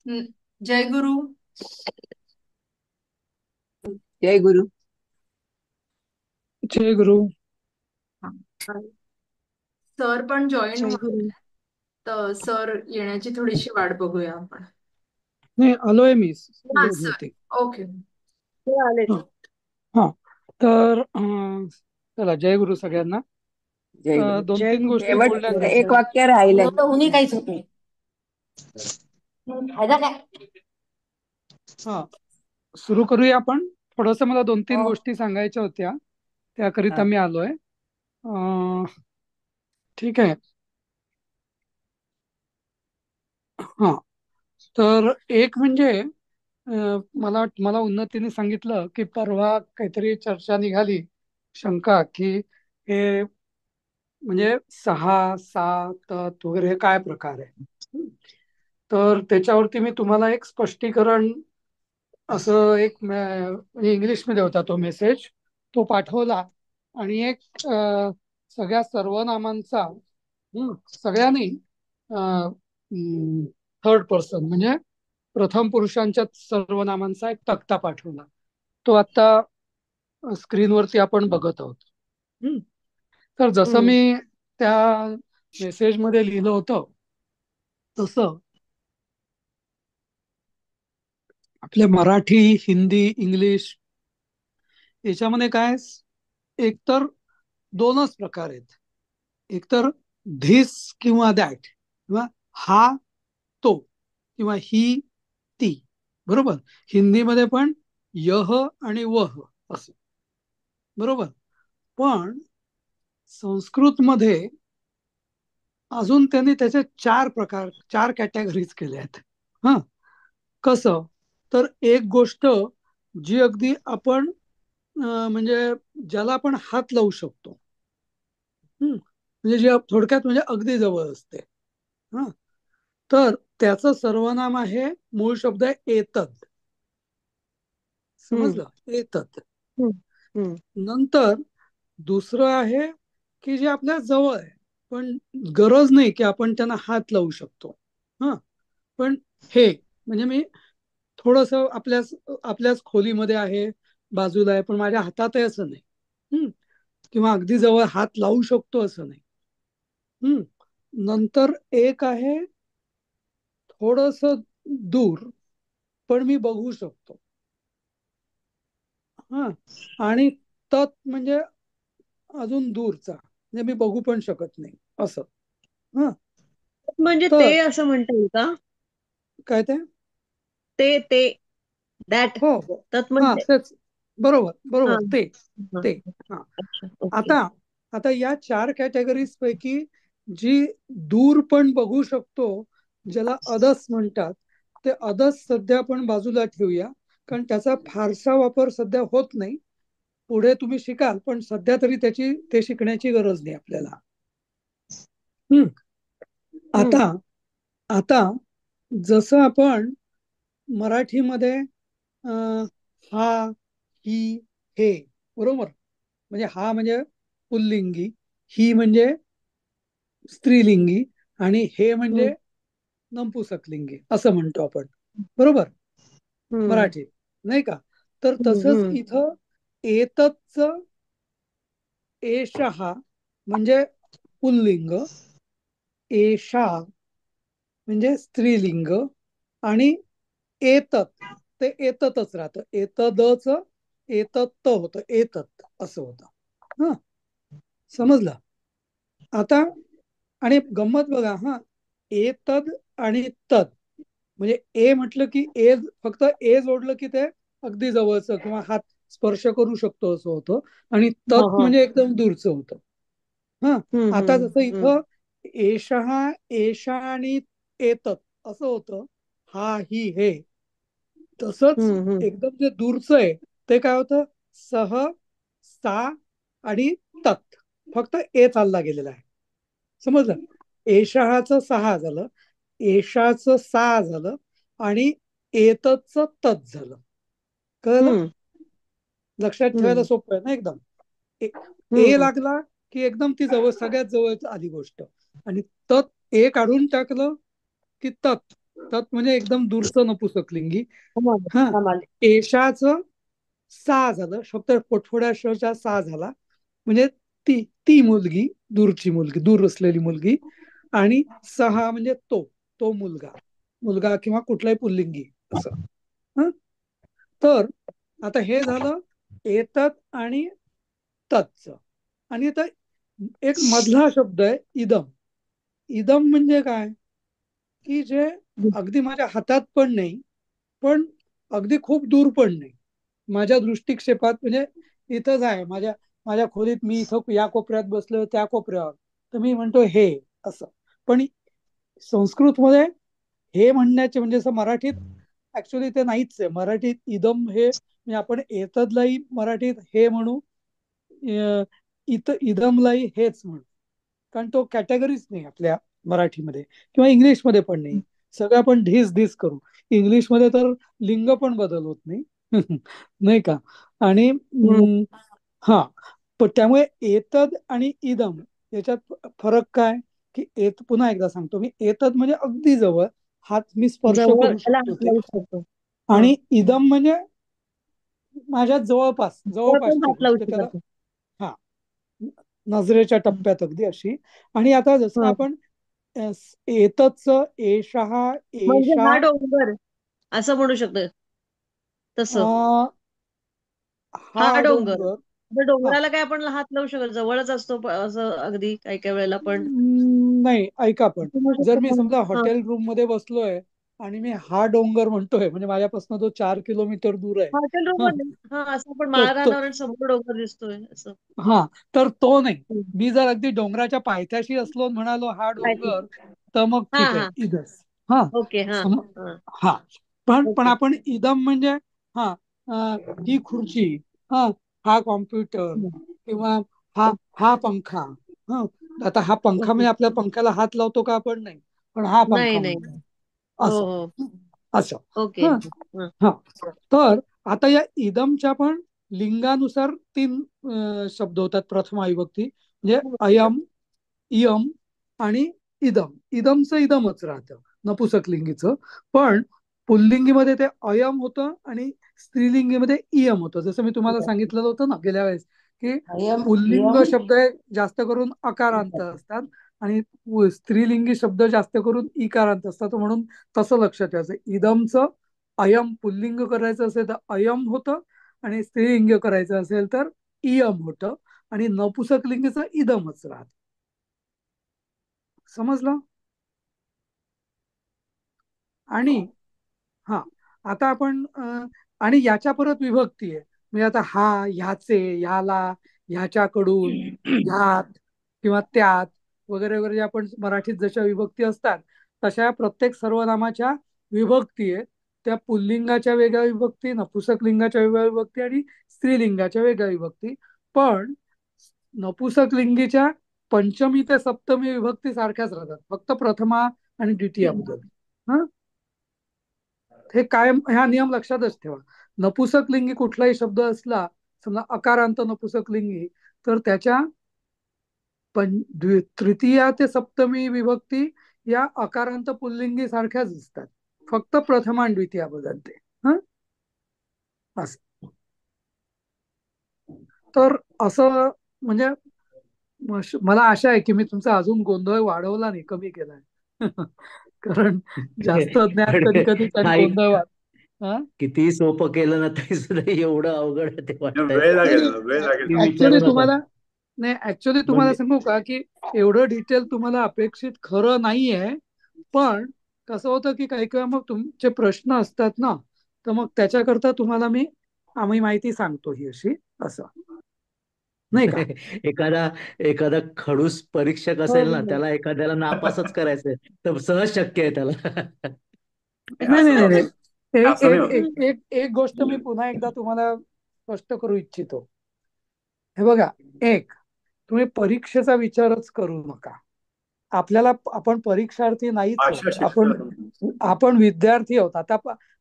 हम्म, जय गुरु. जय गुरु. जय गुरु. हा. सर पण जॉईन जय व्हा, गुरु. तर सर येण्याची थोडीशी वाट बघूया आपण. नाही, आलोय मी. हा सर. ज्योती. ओके. ते आलेत. हा. हा. तर चला, जय गुरु सगळ्यांना. जय गुरु. दोन जय तीन गुरु. गोष्टी शेवट एक बोलण्यासारख्या आहेत. वाक्य राहिलंय. उन्ही काहीच होत नाही. फायदा काय? हा, सुरू करूया आपण. थोडस मला दोन तीन हो. गोष्टी सांगायच्या होत्या, हा. त्याकरिता मी आलोय. ठीक आहे. हा, तर एक म्हणजे मला मला उन्नतीने सांगितलं की परवा काहीतरी चर्चा निघाली, शंका की हे म्हणजे सहा सात वगैरे हे काय प्रकार आहे. तर त्याच्यावरती मी तुम्हाला एक स्पष्टीकरण, असं एक म्हणजे इंग्लिशमध्ये होता तो मेसेज, तो पाठवला. आणि एक सगळ्या सर्वनामांचा, सगळ्यांनी थर्ड पर्सन म्हणजे प्रथम पुरुषांच्या सर्वनामांचा एक तक्ता पाठवला. तो आता स्क्रीनवरती आपण बघत आहोत. हम्म. तर जसं हम्म. मी त्या मेसेजमध्ये लिहिलं होतं तसं आपल्या मराठी, हिंदी, इंग्लिश याच्यामध्ये काय, एकतर दोनच प्रकार आहेत. एकतर धिस किंवा दॅट, किंवा हा तो, किंवा ही ती. बरोबर. हिंदीमध्ये पण यह आणि वह असं. बरोबर. पण संस्कृतमध्ये अजून त्यांनी त्याचे चार प्रकार, चार कॅटेगरीज केल्या आहेत. हा, कसं, तर एक गोष्ट जी अगदी आपण म्हणजे ज्याला आपण हात लावू शकतो, म्हणजे जी थोडक्यात म्हणजे अगदी जवळ असते. हा, तर त्याचं सर्वनाम आहे, मूळ शब्द आहे एतद. हम्म. समजलं, एतद. हम्म. हम्म. नंतर दुसरं आहे की जे आपल्या जवळ आहे, पण गरज नाही की आपण त्यांना हात लावू शकतो. हा, पण हे म्हणजे मी थोडस आपल्याच आपल्याच खोलीमध्ये आहे, बाजूला आहे, पण माझ्या हातात आहे असं नाही. किंवा अगदी जवळ हात लावू शकतो असं नाही. नंतर एक आहे थोडस दूर, पण मी बघू शकतो. हा, आणि तत म्हणजे अजून दूरचा, म्हणजे मी बघू पण शकत नाही असं. हा, म्हणजे तर ते असं म्हणता येईल का? काय ते, ते दॅट. हो हो, तत् हा म्हणजे. तेच. बरोबर हा. बरोबर, ते हा. ते हा. अच्छा. ओके. आता आता या चार कॅटेगरीज पैकी जी दूर पण बघू शकतो, ज्याला अदस म्हणतात, ते अदस सध्या आपण बाजूला ठेवूया, कारण त्याचा फारसा वापर सध्या होत नाही. पुढे तुम्ही शिकाल, पण सध्या तरी ते शिकण्याची गरज नाही आपल्याला. हम्म. हम्म. आता आता जसं आपण मराठीमध्ये हा, ही, हे, बरोबर, म्हणजे हा म्हणजे पुल्लिंगी, ही म्हणजे स्त्रीलिंगी, आणि हे हम्म. म्हणजे नपुंसकलिंगी असं म्हणतो आपण. बरोबर, हम्म. मराठीत, नाही का. तर हम्म. तसंच हम्म. इथं एतच एषः म्हणजे पुल्लिंग, एषा म्हणजे स्त्रीलिंग, आणि एतत ते एततच राहतं, एतदच एतत होतं, एतत असं होतं. हा, समजलं. आता आणि गंमत बघा, हा, एतद आणि तद, म्हणजे ए म्हटलं की ए, फक्त ए जोडलं की ते अगदी जवळचं किंवा हात स्पर्श करू शकतो असं होतं, आणि हो, तत् हो. म्हणजे एकदम दूरचं होतं. हा, हम्म. आता हम्म. जसं हम्म. इथं एषः, एषा आणि एतत असं होतं, हा ही हे, तसंच हम्म. हम्म. एकदम जे दूरचं आहे ते काय होतं, सह, सा आणि तत्, फक्त ए चालला गेलेला आहे. समजलं. एषाचं सहा झालं, एषाचं सा झालं, आणि एतच तत् झालं. कळलं. हम्म. लक्षात ठेवायला हम्म. सोपं आहे ना एकदम. ए, ए हम्म. लागला की एकदम ती सगळ्यात जवळ आली गोष्ट, आणि तत् ए काढून टाकलं की तत् तत् म्हणजे एकदम दूरचं नपुसकलिंगी. कमाल हा, कमाल. एशाचं सा झालं, फक्त पोटफोड्या शच्या सा झाला, म्हणजे ती ती मुलगी, दूरची मुलगी, दूर असलेली मुलगी. आणि सहा म्हणजे तो मुलगा, मुलगा किंवा कुठलाही पुल्लिंगी असं. हं? तर आता हे झालं एतत आणि तत्च. आणि आता एक मधला शब्द आहे इदम. इदम म्हणजे काय, की जे अगदी माझ्या हातात पण नाही, पण अगदी खूप दूर पण नाही, माझ्या दृष्टिक्षेपात, म्हणजे इथंच आहे, माझ्या माझ्या खोलीत, मी इथं या कोपऱ्यात बसलो, त्या कोपऱ्यावर, तर मी म्हणतो हे असं. पण संस्कृत मध्ये हे म्हणण्याचे म्हणजे असं मराठीत ऍक्च्युली ते नाहीच आहे. मराठीत इदम हे म्हणजे आपण एतदलाही मराठीत हे म्हणू, इदमलाही हेच म्हणू, कारण तो कॅटेगरीच नाही आपल्या मराठीमध्ये, किंवा इंग्लिशमध्ये पण नाही. सगळं आपण ढीस ढीस करू. इंग्लिशमध्ये तर लिंग पण बदल होत नाही. नाही का. आणि हा, पण त्यामुळे एतद आणि इदम याच्यात फरक काय, की पुन्हा एकदा सांगतो मी, एतद म्हणजे अगदी जवळ, हात मी स्पर्श जवळ करू त्याला शकतो हात ते. लावू शकतो. आणि इदम म्हणजे माझ्या जवळपास, तर पण जवळपासची हात लावू गोष्ट त्याला. शकतो. हा, नजरेच्या टप्प्यात अगदी अशी. आणि आता जसं आपण एतच, एषः, म्हणजे एषा, हा डोंगर असं म्हणू शकतो तसं. अं, हा हा डोंगर, डोंगर. तर हा, डोंगराला काय आपण हात लावू शकतो, जवळच असतो असं अगदी काही काही वेळेला पण नाही, ऐका, पण असं म्हणू जर शकतो मी पण. समजा हा, हॉटेल रूम मध्ये बसलोय आणि मी हा डोंगर म्हणतोय, म्हणजे माझ्यापासून तो 4 किलोमीटर दूर आहे. हॉटेल रूम हा, मध्ये हा असं आपण तर माळरानावर आणि समोर डोंगर दिसतोय असं. हा, तर तो नाही. हम्म. मी जर अगदी डोंगराच्या पायथ्याशी असलो आणि म्हणालो हा माहिती. डोंगर, तर मग हा ठीक आहे, हा. इथंच. हा, ओके. हा सम हा. हा, पण ओके. आपण इदम म्हणजे, हा, ही खुर्ची, हा, हा कॉम्प्युटर, किंवा हा हा पंखा. हा, आता हा पंखा ओके. म्हणजे आपल्या पंख्याला हात लावतो का आपण, नाही, पण हा नाही पंखा नाही. म्हणतो हो असं. हो. असं. ओके. हा, हा. हा. तर आता या इदमच्या पण लिंगानुसार 3 शब्द होतात प्रथमा विभक्ती, म्हणजे अयम, इयम आणि इदम. इदमचं इदमच राहतं नपुसकलिंगीचं. पण पुल्लिंगीमध्ये ते अयम होतं आणि स्त्रीलिंगीमध्ये इयम होतं. जसं मी तुम्हाला सांगितलेलं होतं ना गेल्या वेळेस, की अयम पुल्लिंग इयम शब्द हे जास्त करून अकारांत असतात, आणि स्त्रीलिंगी शब्द जास्त करून इकारांत असतात, म्हणून तसं लक्षात ठेवायचं. इदमचं अयम पुल्लिंग करायचं असेल तर अयम होतं, आणि स्त्रीलिंग करायचं असेल तर इयम होतं, आणि नपुसकलिंगीचं इदमच राहत. समजलं. आणि हा, आता आपण आणि याच्या परत विभक्ती आहे, म्हणजे आता हा, ह्याचे, ह्याला, ह्याच्याकडून, ह्यात, किंवा त्यात, वगैरे वगैरे, आपण मराठीत जशा विभक्ती असतात तशा प्रत्येक सर्वनामाच्या विभक्ती आहेत. त्या पुल्लिंगाच्या वेगळ्या विभक्ती, नपुसकलिंगाच्या वेगळ्या विभक्ती, आणि स्त्रीलिंगाच्या वेगळ्या विभक्ती. पण नपुसकलिंगीच्या पंचमी ते सप्तमी विभक्ती सारख्याच राहतात, फक्त प्रथमा आणि द्वितीया बदल. हा, हे कायम हा नियम लक्षातच ठेवा. नपुसकलिंगी कुठलाही शब्द असला, समजा अकारांत नपुसकलिंगी, तर त्याच्या तृतीया ते सप्तमी विभक्ती या अकारांत पुल्लिंगी सारख्याच असतात, फक्त प्रथमा आणि द्वितीया बदलते. हं, असं. तर असं म्हणजे मला आशा आहे की मी तुमचा अजून गोंधळ वाढवला नाही, कमी केलाय. कारण जास्त ज्ञान कधी कधी त्याने हा एक गोंधळ हा, किती सोपं केलं ना तरी सुद्धा एवढं अवघड आहे ते वाटतंय वेळ नाही लागेल नाही, ना, वेळ लागेल. की ऍक्च्युली विचारू नका. तुम्हाला, नाही, ऍक्च्युली तुम्हाला म्हणजे सांगू का, की एवढं डिटेल तुम्हाला अपेक्षित खरं नाहीये. पण कसं होतं की काही वेळा मग तुमचे प्रश्न असतात ना, तर मग त्याच्याकरता तुम्हाला आम्ही माहिती सांगतो ही अशी, असं, नाही का. एखादा एखादा खडूस परीक्षक हो असेल हो ना, हो. त्याला एखाद्याला नापासच करायचंय तर सहज शक्य आहे त्याला. नाही, नाही असं नाही नाही नाही होत. नाही, एक असं नाही एक होत. एक एक एक गोष्ट मी पुन्हा एकदा तुम्हाला स्पष्ट करू इच्छितो. हे बघा, एक, तुम्ही परीक्षेचा विचारच करू नका. आपण परीक्षार्थी नाहीच भाषा आहोत, आपण शिकतो. आपण विद्यार्थी आहोत.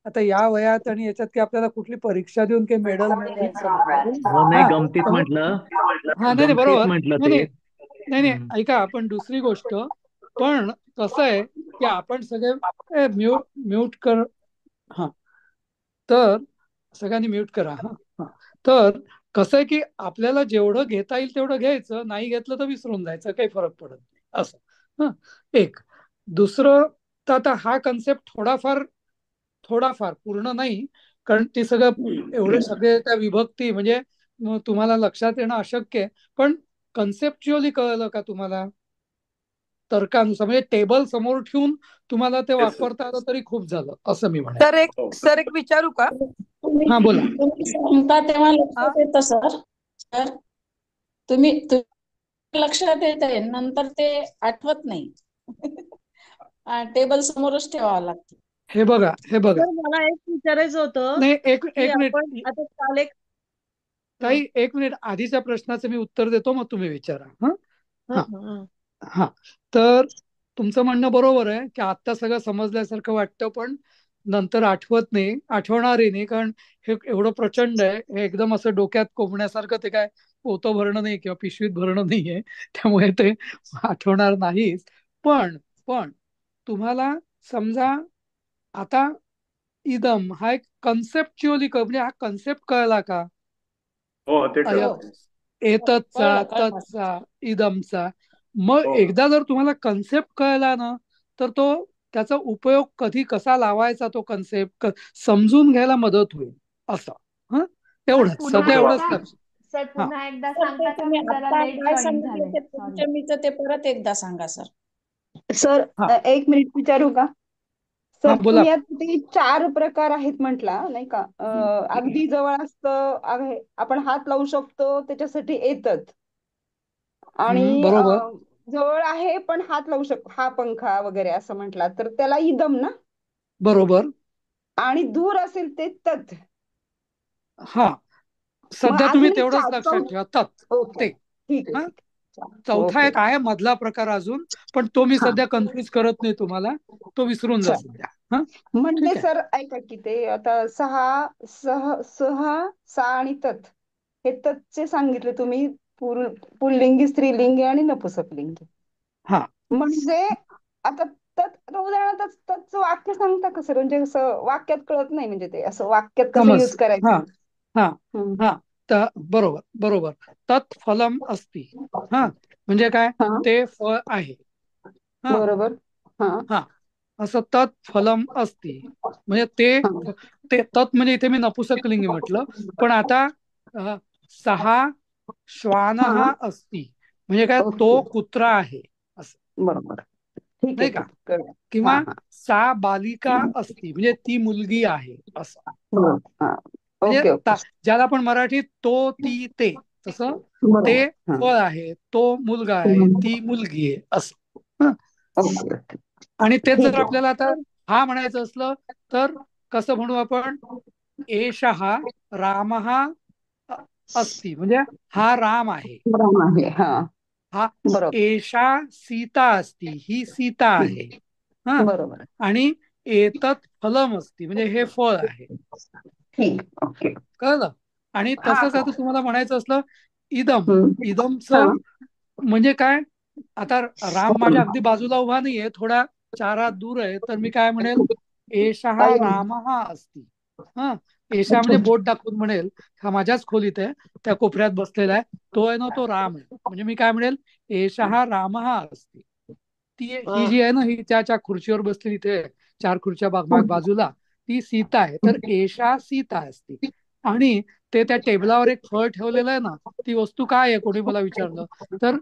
आता या वयात आणि याच्यात की आपल्याला कुठली परीक्षा देऊन काही मेडल मिळेल असं नाही. हो, नाही, हा, गमतीत म्हटलं. हा, नाही नाही, गमतीत बरोबर. म्हटलं नाही ते. नाही नाही नाही, हम्म. ऐका, आपण दुसरी गोष्ट, पण कसं आहे की आपण सगळे म्यूट म्यूट कर. हा, तर सगळ्यांनी म्यूट करा. हा हा. तर कसं आहे की आपल्याला जेवढं घेता येईल तेवढं घ्यायचं, नाही घेतलं तर विसरून जायचं, काही फरक पडत नाही असं. हा, एक. दुसरं, तर आता हा कन्सेप्ट थोडाफार पूर्ण नाही, कारण ते सगळं एवढे सगळे त्या विभक्ती म्हणजे तुम्हाला लक्षात येणं अशक्य आहे. पण कन्सेप्च्युअली कळलं का तुम्हाला? तर्कानुसार म्हणजे टेबल समोर ठेवून तुम्हाला ते वापरता आलं तरी खूप झालं, असं मी म्हणेन. सर एक विचारू का? हा, बोला. तुम्ही सांगता तेव्हा लक्षात येतं सर. सर तुम्ही लक्षात येत आहे, नंतर ते आठवत नाही. टेबल समोरच ठेवावं लागतं. हे बघा सर मला एक विचारायचं होतं नाही, एक की एक आपण मिनिट आता काल एक ताई, एक मिनिट. आधीच्या प्रश्नाचं मी उत्तर देतो, मग तुम्ही विचारा. हा हा हं. हा. तर तुमचं म्हणणं बरोबर आहे की आता सगळं समजल्यासारखं वाटतं, पण नंतर आठवत नाही, आठवणारही नाही, कारण हे एवढं प्रचंड आहे. हे एकदम असं डोक्यात कोंबण्यासारखं, ते काय पोतं भरणं नाही किंवा पिशवीत भरणं नाहीये, त्यामुळे ते आठवणार नाहीच. पण पण तुम्हाला समजा आता इदम हा एक कन्सेप्च्युअली म्हणजे हा कन्सेप्ट कळला का? हो, ते अय कळलं. हो, एततचा, कळलं कळलं. तत्चा, इदमचा. मग हो. एकदा जर तुम्हाला कन्सेप्ट कळला ना, तर तो त्याचा उपयोग कधी कसा लावायचा, तो कन्सेप्ट समजून घ्यायला मदत होईल असं. हा, एवढंच, पुन्हा सध्या एवढंच एकदा- लक्ष. सर हा, पुन्हा एकदा सर ते सांगता का? तुम्ही मी जरा आता लेट काय जॉईन सांगितलं झाले, ते सॉरी. पंचमीचं ते परत एकदा सांगा सर. सर हा, एक मिनिट विचारू का? हा, सर बोला. तुम्ही आता ते 4 प्रकार आहेत म्हटला नाही का? अगदी जवळ असतं आहे, आपण हात लावू शकतो त्याच्यासाठी येतात, आणि बरोबर जवळ आहे पण हात लावू शकतो, हा पंखा वगैरे असं म्हटला तर त्याला इदम ना, बरोबर. आणि दूर असेल ते तत्. हा, मग सध्या तुम्ही अजून एक तेवढंच लक्षात ठेवा, तत्. ओके, ते. ठीक आहे हा, ठीक आहे. चौथा ओके. एक आहे मधला प्रकार अजून, पण तो मी हा, सध्या कन्फ्युज करत नाही तुम्हाला, तो विसरून जा चल. सध्या. हा, म्हणजे ठीक आहे. सर ऐका की ते आता सहा सा आणि तत्, हे तत्चे सांगितले तुम्ही, पुल्लिंगी, स्त्रीलिंगी आणि नपुसकलिंगी. हा, म्हणजे आता आता उदाहरणार्थ तत्चं वाक्य सांगता का सर? म्हणजे असं वाक्यात कळत नाही, म्हणजे ते असं वाक्यात कसं समज. यूज करायचं. हा हा हम्म. हा. तर बरोबर बरोबर. तत् फलम अस्ति. हा, म्हणजे काय? हा, ते फळ आहे. हा बरोबर. हा हा, असं तत् फलम अस्ति म्हणजे हा ते तत् म्हणजे इथे मी नपुसकलिंगी म्हटलं, पण आता सहा श्वानः हा. अस्ति म्हणजे काय? ओके, तो कुत्रा आहे असं, बरोबर. ठीक आहे नाही ठीक का? आहे, कळलं. हा किंवा हा, सा बालिका अस्ति म्हणजे ती मुलगी आहे असं. बरोबर. हा, म्हणजे ओके ओके. ज्याला आपण मराठीत तो, ती, ते, तसं बरोबर. ते हा, फळ आहे, तो मुलगा आहे, ती मुलगी आहे असं. हं. Okay okay. आणि तेच ठीक जर आहे. आपल्याला आता हा म्हणायचं असलं तर कसं म्हणू आपण? एषः रामः अस्ति म्हणजे हा राम आहे. राम आहे. हा, हा, बरोबर. एषा सीता अस्ति ही सीता आहे. हा, बरोबर. आणि एतत् फलम अस्ति म्हणजे हे फळ आहे. ठीक, ओके. कळलं? आणि हा तसंच आता तुम्हाला म्हणायचं असलं इदम, हा इदमचं म्हणजे काय? आता राम माझ्या अगदी बाजूला उभा नाहीये, थोडा 4 हात दूर आहे, तर मी काय म्हणेल? एषः रामः अस्ति. हा, एषा म्हणजे बोट दाखवून म्हणेल, हा माझ्याच खोलीत आहे, त्या कोपऱ्यात बसलेला आहे, तो आहे ना, तो राम आहे. म्हणजे मी काय म्हणेल? एषः रामः अस्ति. ही जी आहे ना, ही त्या खुर्चीवर बसलेली इथे 4 खुर्च्या बाजूला, ती सीता आहे. तर एषा सीता असते. आणि ते त्या टेबलावर एक फळ ठेवलेलं आहे ना, ती वस्तू काय आहे कोणी मला विचारलं तर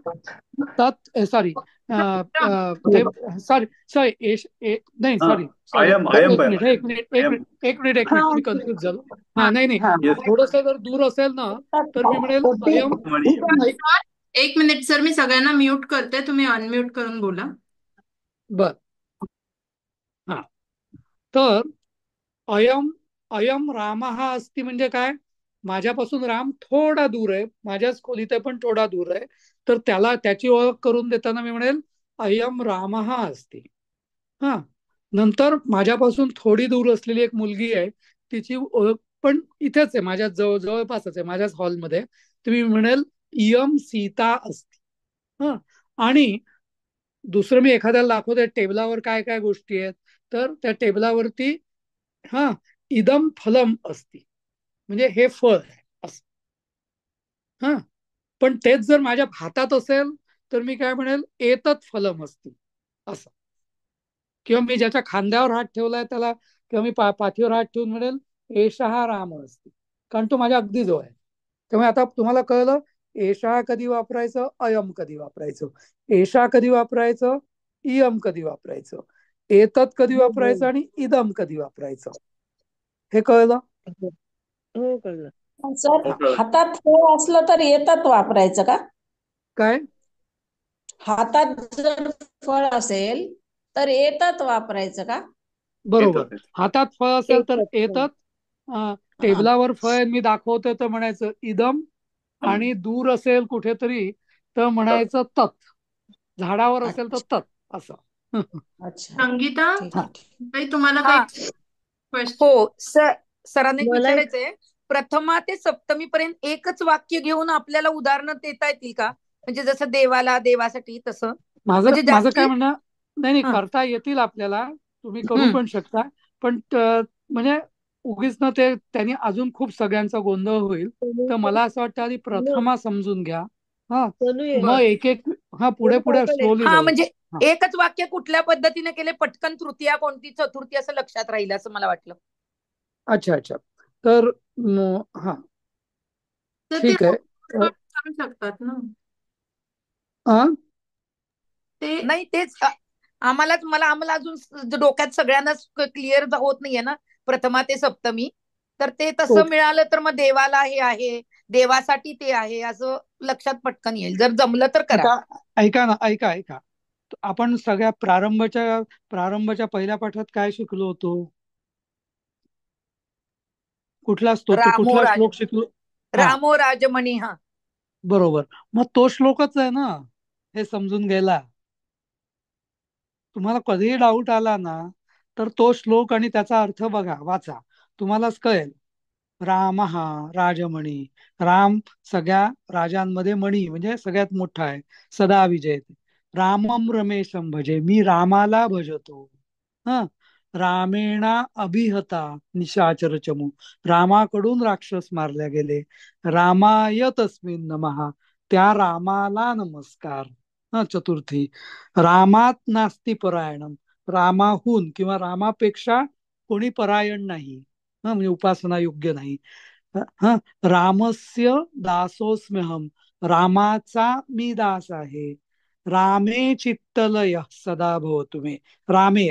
सॉरी ते सॉरी सॉरी नाही हा, सॉरी सॉरी आय एम एक मिनिट एक मिनिट आय एक एम मिनिट एक मिनिट एक मिनिट मी कन्फ्युज झालो. हा, नाही नाही, येस थोडस जर दूर असेल ना तर मी म्हणेल अयम. एक मिनिट सर, मी सगळ्यांना म्यूट करते, तुम्ही अनम्यूट करून बोला. बर. हा, तर अयम अयम रामः अस्ति म्हणजे काय? माझ्यापासून राम थोडा दूर आहे, माझ्याच खोलीत आहे पण थोडा दूर आहे, तर त्याची ओळख करून देताना मी म्हणेल अयम रामः अस्ति. हा, नंतर माझ्यापासून थोडी दूर असलेली एक मुलगी आहे, तिची ओळख पण इथेच आहे, माझ्या जवळपासच आहे, माझ्याच हॉलमध्ये, तुम्ही म्हणेल इयम सीता अस्ति. हा, आणि दुसरं मी एखाद्याला दाखवते टेबलावर काय काय गोष्टी आहेत, तर त्या टेबलावरती हा इदम फलम असती, म्हणजे हे फळ आहे असं. हा पण तेच जर माझ्या भातात असेल तर मी काय म्हणेल एतत फलम असती असं. किंवा मी ज्याच्या खांद्यावर हात ठेवलाय त्याला, किंवा मी पाठीवर हात ठेवून म्हणेल एषः राम असती, कारण तो माझ्या अगदी जवळ आहे. त्यामुळे आता तुम्हाला कळलं एषः कधी वापरायचं, अयम कधी वापरायचं, एषा कधी वापरायचं, इयम कधी वापरायचं, एतत कधी हो हो वापरायचं आणि इदम कधी वापरायचं, हे कळलं? हो हो, कळलं. सर हो हा कळलं. हातात फळ असलं तर येतात वापरायचं का? काय हातात जर फळ असेल तर येतात वापरायचं का? बरोबर. येतात येतात. हातात फळ असेल तर एकच हो. येतात. हा टेबलावर फळ आहे, मी दाखवतोय तर म्हणायचं इदम, आणि दूर असेल कुठेतरी तर तर म्हणायचं तत्, झाडावर असेल तर अच्छा तत् असं. अच्छा संगीता, ठीक हा आहे ठीक काही तुम्हाला हा काही क्वेश्चन? हो सरांना एक मला एक विचारायचंय. प्रथमा ते सप्तमी पर्यंत एकच वाक्य घेऊन आपल्याला उदाहरणं देता येतील का? म्हणजे जसं देवाला, देवासाठी तसं, माझं म्हणजे माझं काय जास्ती. म्हणणं, नाही नाही, हा. करता येतील आपल्याला, तुम्ही करू हम्म. पण शकता, पण म्हणजे उगीच ना ते त्यांनी अजून खूप सगळ्यांचा गोंधळ होईल. तनू तर मला असं वाटतं आधी तनू प्रथमा समजून घ्या, हा तनू ये. मग बर. एक एक, हा पुढे तनू पुढे कौशल ये. स्लोली हा जाऊ. म्हणजे हा एकच वाक्य कुठल्या पद्धतीने केले पटकन तृतीया कोणती, चतुर्थी असं लक्षात राहील असं मला वाटलं. अच्छा अच्छा, तर हा तर ते ठीक आहे. तर करू शकतात ना हा ते. नाही तेच आम्हाला अजून डोक्यात सगळ्यांनाच क्लिअर होत नाहीये ना प्रथमा ते सप्तमी. तर ते तसं ओके. मिळालं तर मग देवाला हे आहे, देवासाठी ते आहे, असं लक्षात पटकन येईल. जर जमलं तर करा. आता ऐका ना, ऐका ऐका, आपण सगळ्या प्रारंभच्या पहिल्या पाठात काय शिकलो होतो, रामो कुठला राज श्लोक शिकलो? हा रामो राजमणी. हा. बरोबर, मग तो श्लोकच आहे ना हे समजून घ्यायला. तुम्हाला कधीही डाऊट आला ना तर तो श्लोक आणि त्याचा अर्थ बघा, वाचा, तुम्हालाच कळेल. राम हा राजमणी, राम सगळ्या राजांमध्ये मणी म्हणजे सगळ्यात मोठा आहे, सदा विजयते. रामम रमेशम भजे, मी रामाला भजतो. ह रामेणा अभिहता निशाचर चमू, रामाकडून राक्षस मारले गेले. रामाय तस्मिन् नमः, त्या रामाला नमस्कार. चतुर्थी, रामात नास्ति परायणम, रामाहून किंवा रामापेक्षा कोणी परायण नाही, म्हणजे उपासना योग्य नाही. हा रामस्य दासोस्म्यहम, रामाचा मी दास आहे. रामे चित्तलय सदा भवतु मे,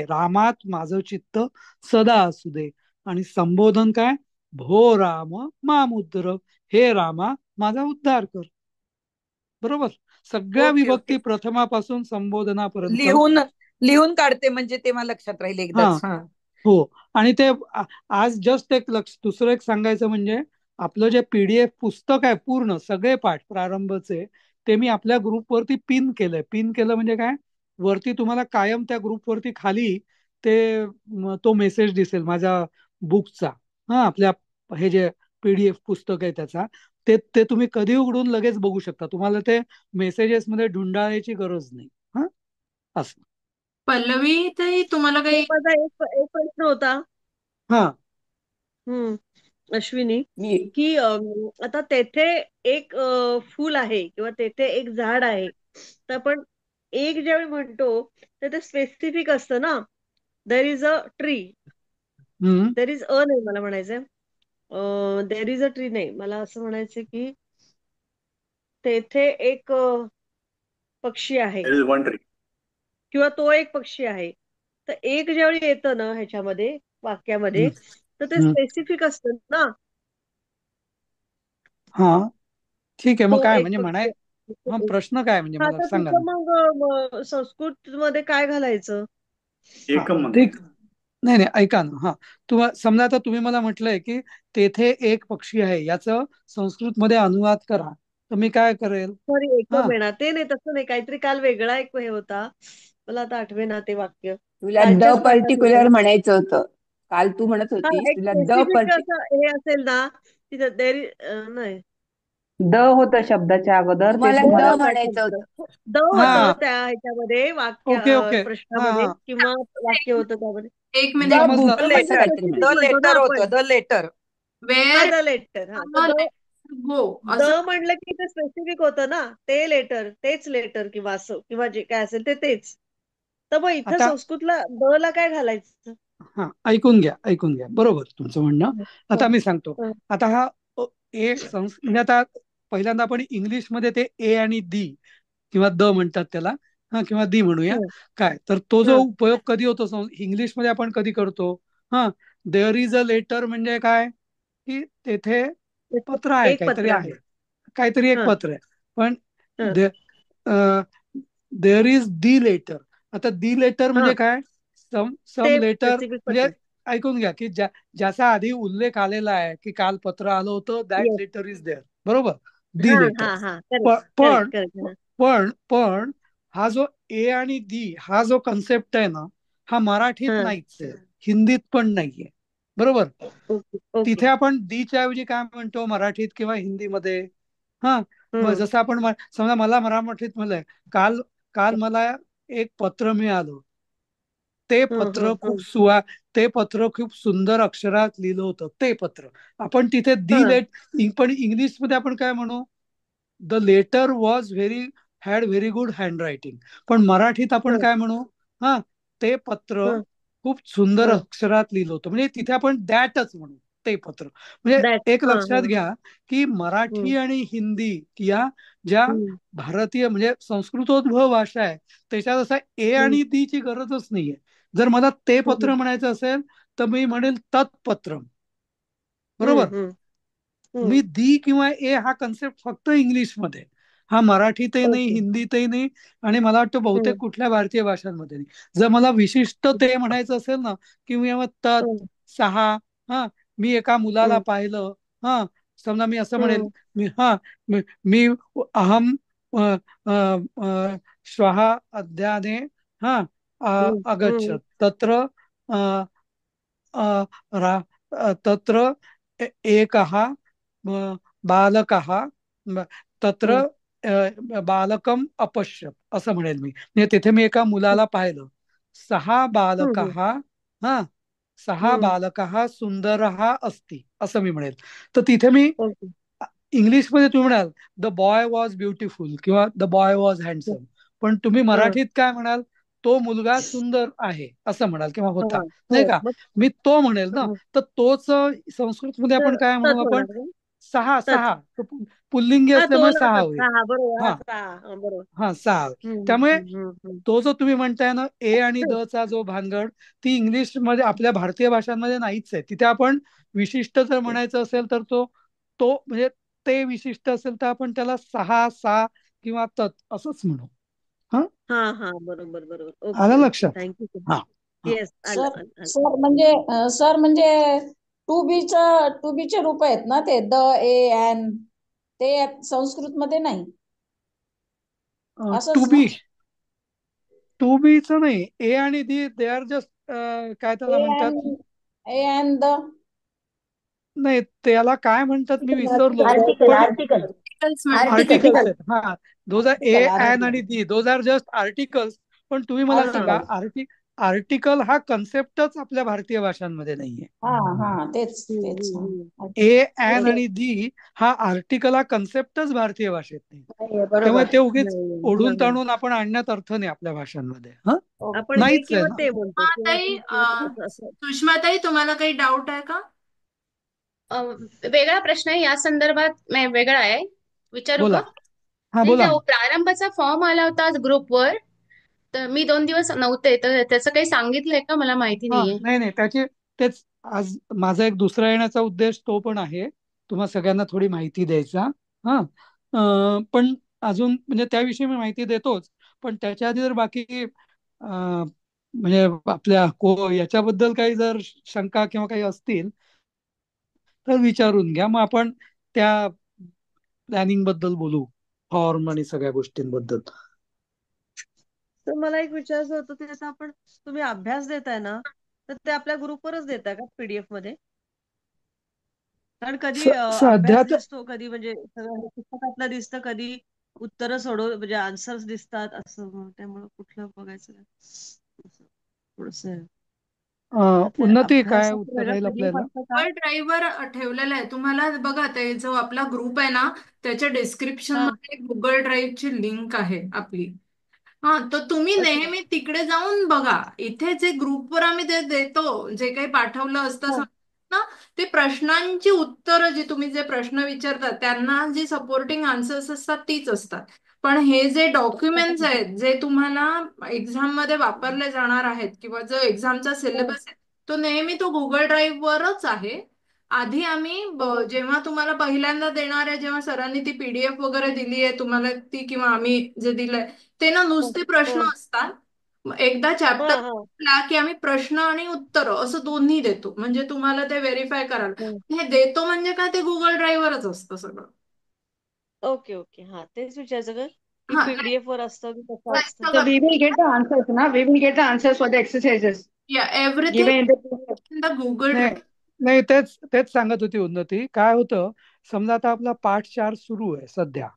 रामात माझं चित्त सदा असू दे. आणि संबोधन काय, भो राम मामुद्र, हे रामा माझा उद्धार कर. बरोबर, सगळ्या ओके ओके. विभक्ती प्रथमापासून संबोधनापर्यंत. लिहून लिहून काढते म्हणजे ते मला लक्षात राहील हा एकदाच. हा. हो, आणि ते आज जस्ट एक दुसरं एक सांगायचं म्हणजे, आपलं जे पीडीएफ पुस्तक आहे पूर्ण सगळे पाठ प्रारंभचे, ते मी आपल्या ग्रुपवरती पिन केलंय. पिन केलं म्हणजे काय, वरती तुम्हाला कायम त्या ग्रुपवरती खाली तो मेसेज दिसेल माझ्या बुकचा. हा आपल्या हे जे पीडीएफ पुस्तक आहे त्याचा, ते ते तुम्ही कधी उघडून लगेच बघू शकता. तुम्हाला ते मेसेजेस मध्ये ढुंडाळायची गरज नाही. हा असं. पल्लवी ताई, तुम्हाला तो काही? माझा एक प्रश्न होता. हा अश्विनी, मी की आता तेथे एक फूल आहे किंवा तेथे एक झाड आहे, तर आपण एक ज्यावेळी म्हणतो तर ते स्पेसिफिक असतं ना. देर इज अ ट्री, हम्म देर इज अ नाही मला म्हणायचंय, देर इज अ ट्री नाही, मला असं म्हणायचं की तेथे एक पक्षी आहे There is one tree. किंवा तो एक पक्षी आहे. तर एक ज्यावेळी येतं ना ह्याच्यामध्ये वाक्यामध्ये, हम्म तर ते हम्म. स्पेसिफिक असतं ना. हा ठीक आहे, मग तो काय एक म्हणजे पक्षी. हा प्रश्न काय म्हणजे हा मला तर सांगा तिथं ना. मग संस्कृत मध्ये काय घालायचं? हा एकम ठीक, म्हणायचं. नाही नाही, ऐका ना. हा तुम्हाला समजा आता तुम्ही मला म्हटलंय की तेथे एक पक्षी आहे, याचं संस्कृत मध्ये अनुवाद करा, तर मी काय करेल? सॉरी, हा एकम आहे ना, ते नाही, तसं नाही, काहीतरी काल वेगळा एक हे होता, मला आता आठवे ना ते वाक्य. तुला द कालच्याच पाठात पर्टिक्युलर होतं. म्हणायचं होतं. काल तू म्हणत हा होतीस एक तुला द स्पेसिफिक पर्टिक्युलर. असं हे असेल ना तिथं देर नाही. द होतं शब्दाच्या अगोदर ते तुम्हाला द तुम्हाला म्हणायचं होतं. द होतं हा. त्या ह्याच्यामध्ये वाक्य ओके ओके. हा प्रश्नामध्ये हा किंवा वाक्य होतं त्यामध्ये. एक द मिनिट समजलं. द बुक असं लेटर काहीतरी स्पेसिफिक द म्हणायचं. म्हणतो ना लेटर आपण. होतं द लेटर. हा वेअर द लेटर. हा तर द गो द असं. म्हणलं की ते स्पेसिफिक होतं ना, ते लेटर तेच लेटर किंवा असं किंवा जे काय असेल ते तेच. तर मग इथं आता संस्कृतला द ला काय घालायचं? हा ऐकून घ्या बरोबर तुमचं म्हणणं. हं, आता हं, मी सांगतो. हं, आता हा म्हणजे आता पहिल्यांदा आपण इंग्लिशमध्ये ते ए आणि दी किंवा द म्हणतात त्याला, हा किंवा दी म्हणूया. हं, काय तर तो जो हं. उपयोग कधी होतो इंग्लिशमध्ये आपण कधी करतो? हा, देअर इज अ लेटर म्हणजे काय की तेथे पत्र आहे, एक काहीतरी पत्र आहे, आहे. काहीतरी एक हं, पत्र आहे. पण हं, देअर इज दी लेटर. आता दी लेटर म्हणजे हं. काय? सम ते लेटर स्पेसिफिक म्हणजे पत्र. ऐकून घ्या की ज्याचा आधी उल्लेख आलेला आहे की काल पत्र आलं होतं, that yes. Letter is there, बरोबर, दी हा लेटर. हा हा करेक्ट करेक्ट पण करेक्ट. पण हा जो ए आणि दी हा जो कन्सेप्ट आहे ना, हा मराठीत हा नाहीच आहे, हिंदीत पण नाहीये, बरोबर. Okay okay. तिथे आपण दीच्या ऐवजी काय म्हणतो मराठीत किंवा हिंदीमध्ये? हा, हम्म जसं आपण समजा मला मराठीत म्हणलंय, काल काल मला एक पत्र मिळालं, ते पत्र खूप हम्म. ते पत्र खूप सुंदर अक्षरात लिहिलं होतं, ते पत्र. आपण तिथे दी हा लेट, पण इंग्लिशमध्ये आपण काय म्हणू? The letter was had very good handwriting. पण मराठीत आपण हा काय म्हणू? हा, ते पत्र हा खूप सुंदर हा अक्षरात लिहिलं होतं, म्हणजे तिथे आपण दॅटच म्हणू, ते पत्र. म्हणजे दॅट एक हा लक्षात हा. घ्या की हम्म मराठी आणि हिंदी या ज्या हम्म भारतीय म्हणजे संस्कृतोद्भव भाषा आहे, त्याच्यात असा ए हम्म आणि दी ची गरजच नाहीये. जर मला ते हम्म पत्र म्हणायचं असेल तर मी म्हणेल तत्पत्र, हम्म बरोबर. हम्म मी हम्म. दी किंवा ए हा कन्सेप्ट फक्त इंग्लिशमध्ये, हा मराठीतही नाही, ओके. हिंदीतही नाही, आणि मला वाटतं बहुतेक हम्म कुठल्या भारतीय भाषांमध्ये नाही. जर मला विशिष्ट ते म्हणायचं असेल ना, की मी मग तत्, हम्म सहा, हा, मी एका मुलाला हम्म पाहिलं, हा, समजा मी असं म्हणेल, हम्म मी अहम अ, अ, अ, श्वः अद्याने हा हम्म अगच्छत् तत्र अ, अ, तत्र एकः बालकः तत्र हम्म बालकम अपश्यत, असं म्हणेल मी. म्हणजे तिथे मी एका मुलाला पाहिलं, सहा हम्म बालकः, हा, सहा हम्म. बालकः सुंदरः अस्ति, असं मी म्हणेल. तर तिथे मी ओके. इंग्लिशमध्ये तुम्ही म्हणाल द बॉय वॉज ब्युटिफुल किंवा द बॉय वॉज हँडसम, पण तुम्ही हा मराठीत काय म्हणाल? तो मुलगा सुंदर आहे, असं म्हणाल किंवा हा होता, हो नाही का? मग मी तो म्हणेल ना. हं. तर तोच संस्कृतमध्ये आपण तर काय म्हणू? तच आपण होणार का? सहा, तच. पुल्लिंगी हा तो असल्यामुळे ना सहा तच. होईल. हा हा बरोबर हा हा सहा हा, बरोबर. हा, सहा. हम्म त्यामुळे हम्म हम्म हम्म तो जो तुम्ही म्हणताय ना ए आणि द चा जो भानगड, ती इंग्लिश मध्ये आपल्या भारतीय भाषांमध्ये नाहीच आहे. तिथे आपण विशिष्ट जर म्हणायचं असेल तर तो तो म्हणजे ते विशिष्ट असेल तर आपण त्याला सहा, सा किंवा तत् असंच म्हणू. हा, हा हा बरोबर बरोबर. ओके आलं ओके लक्षात? थँक्यू. हा हा. येस आलं सर आलं आलं. सर म्हणजे टू बीचे रूप आहेत ना ते द ए एन, ते संस्कृतमध्ये नाही टू असंच ना? बी, टू बीच नाही, ए आणि दी दे आर जस्ट, काय ए त्याला एन, म्हणतात? ए एन द नाही, त्याला काय म्हणतात मी विसरलो. आर्टिकल पण आर्टिकल आर्टिकल्स म्हणतात. आर्टिकल आर्टिकल्स आहेत, हा. Those are a article an article आणि the, those are just articles. पण तुम्ही मला सांगा, आर्टिकल आर्टिकल हा कन्सेप्टच आपल्या भारतीय भाषांमध्ये नाहीये. हा हा तेच तेच हम्म. ए एन बरोबर. आणि दी हा आर्टिकल हा कन्सेप्टच भारतीय भाषेत नाही. नाहीये, त्यामुळे बरोबर. ते उगीच नाही ओढून नाही. ताणून आपण आणण्यात अर्थ नाही आपल्या भाषांमध्ये. हा, आपण ओके. हे नाहीच आहे किंवा ना. ते म्हणतो हा किंवा ताई, ती किंवा ते असं असं. सुषमाताई, तुम्हाला काही डाऊट आहे का? वेगळा प्रश्न आहे या संदर्भात, नाही वेगळा आहे, विचारू बोला. का? हा, नाही, बोला त्या ना. प्रारंभाचा फॉर्म आला होता ग्रुपवर, तर मी 2 दिवस नव्हते, तर त्याचं काही सांगितलंय का? मला माहिती हा, नाहीये. नाही नाही, तेच आज माझा एक दुसरा येण्याचा उद्देश तो पण आहे, तुम्हा सगळ्यांना थोडी माहिती द्यायचा. हा, पण अजून म्हणजे त्याविषयी मी माहिती देतोच, पण त्याच्या आधी जर बाकी म्हणजे आपल्या याच्याबद्दल काही जर शंका किंवा काही असतील तर विचारून घ्या, मग आपण त्या प्लॅनिंग बद्दल बोलू, फॉर्म आणि सगळ्या गोष्टींबद्दल. तर मला एक विचारायचं होतं ते आता तुम्ही अभ्यास देताय ना, तर ते आपल्या ग्रुपवरच देताय का पीडीएफ मध्ये? कारण कधी सध्या अभ्यास तर दिसतो, कधी म्हणजे सगळं हे पुस्तकातलं दिसतं, कधी उत्तरं सोडव म्हणजे आन्सर्स दिसतात असं, मग त्यामुळे कुठलं बघायचं थोडस. त्यातले उन्नती काय अभ्यासाचं उत्तर वेगळं राहील पीडीएफ आपल्याला? असतं का? गुगल ड्राईव्हवर ठेवलेला आहे तुम्हाला बघा. ते जो आपला ग्रुप आहे ना, त्याच्या डिस्क्रिप्शन हा. मध्ये गुगल ड्राईव्हची लिंक आहे आपली. हा, तर तुम्ही अच्छा. नेहमी तिकडे जाऊन बघा. इथे जे ग्रुपवर आम्ही ते देतो, जे काही पाठवलं असतं हा. ना, ते प्रश्नांची उत्तरं, जी तुम्ही जे प्रश्न विचारतात त्यांना जी सपोर्टिंग आन्सर्स असतात तीच असतात. पण हे जे डॉक्युमेंट्स आहेत, जे तुम्हाला एक्झाम मध्ये वापरले जाणार आहेत, किंवा जो एक्झामचा हम्म, सिलेबस आहे, तो नेहमी तो गुगल ड्राईव्हवरच आहे. आधी आम्ही हम्म, जेव्हा तुम्हाला पहिल्यांदा देणार आहे, जेव्हा सरांनी ती पीडीएफ वगैरे दिली आहे तुम्हाला ती, किंवा आम्ही जे दिलंय ते ना, हम्म, नुसते प्रश्न हम्म. असतात. मग एकदा हा. चॅप्टर हा. की आम्ही प्रश्न आणि उत्तर असं दोन्ही देतो, म्हणजे तुम्हाला ते व्हेरीफाय हम्म. करायला. हे देतो म्हणजे काय, ते गुगल ड्राईव्हवरच असतं सगळं. Okay, okay. हा, तेच विचारायचं का, की हा, पीडीएफ वर असतं की कसं नाही असतं? So सगळं. we will get the answers, na? We will get the answers for the exercises या everything given in the PDF. In the Google नाही ड्राईव्ह. नाही, तेच तेच सांगत होती उन्नती. काय होतं, समजा आता आपला पाठ 4 सुरू आहे सध्या,